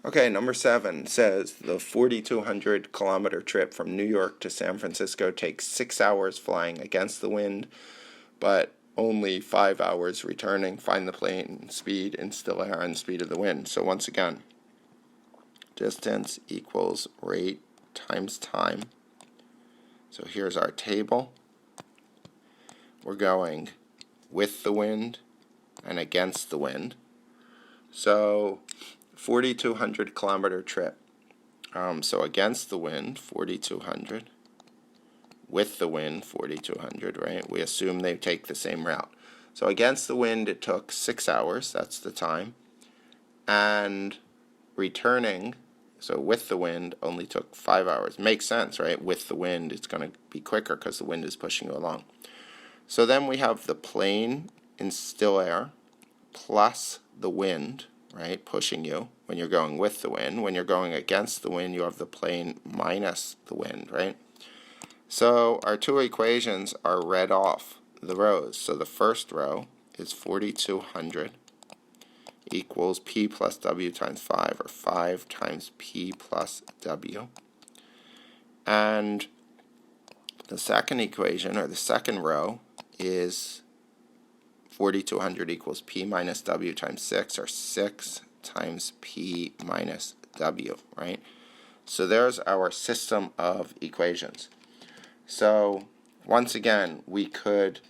Okay, number 7 says the 4,200 kilometer trip from New York to San Francisco takes 6 hours flying against the wind, but only 5 hours returning. Find the plane speed in still air and speed of the wind. So once again, distance equals rate times time. So here's our table. We're going with the wind and against the wind. So 4,200 kilometer trip. So against the wind, 4,200. With the wind, 4,200, right? We assume they take the same route. So against the wind, it took 6 hours. That's the time. And returning, so with the wind, only took 5 hours. Makes sense, right? With the wind, it's going to be quicker because the wind is pushing you along. So then we have the plane in still air plus the wind, right, pushing you when you're going with the wind. When you're going against the wind, you have the plane minus the wind, right? So our two equations are read off the rows. So the first row is 4,200 equals P plus W times 5, or 5 times P plus W. And the second equation, or the second row, is 4,200 equals P minus W times 6, or 6 times P minus W, right? So there's our system of equations. So once again, we could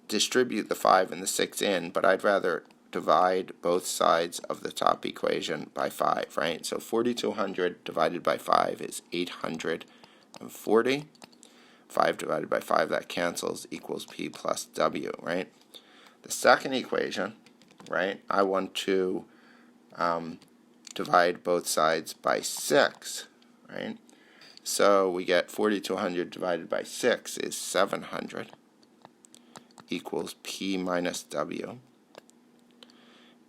distribute the 5 and the 6 in, but I'd rather divide both sides of the top equation by 5, right? So 4,200 divided by 5 is 840. 5 divided by 5, that cancels, equals P plus W, right? The second equation, right, I want to divide both sides by 6, right? So we get 4,200 divided by 6 is 700 equals P minus W.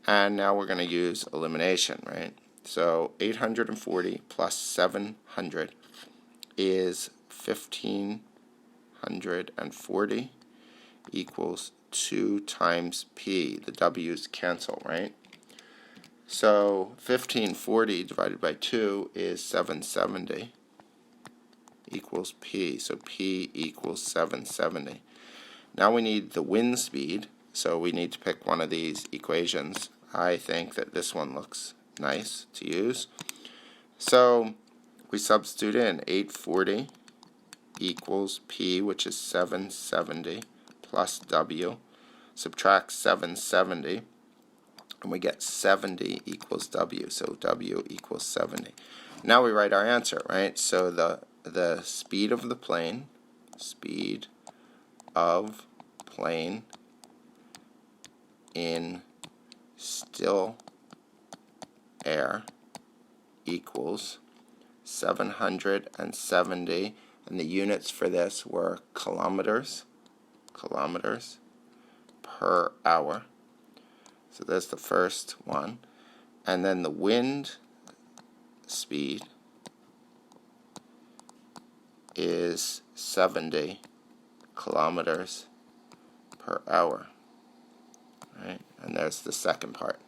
And now we're going to use elimination, right? So 840 plus 700 is 1,540 equals 2 times P. The W's cancel, right? So 1,540 divided by 2 is 770 equals P. So P equals 770. Now we need the wind speed, so we need to pick one of these equations. I think that this one looks nice to use. So we substitute in 840 equals P, which is 770, plus W. Subtract 770, and we get 70 equals W. So W equals 70. Now we write our answer, right? So the speed of the plane, in still air equals 770, and the units for this were kilometers per hour. So that's the first one. And then the wind speed is 70 kilometers per hour. Right? And there's the second part.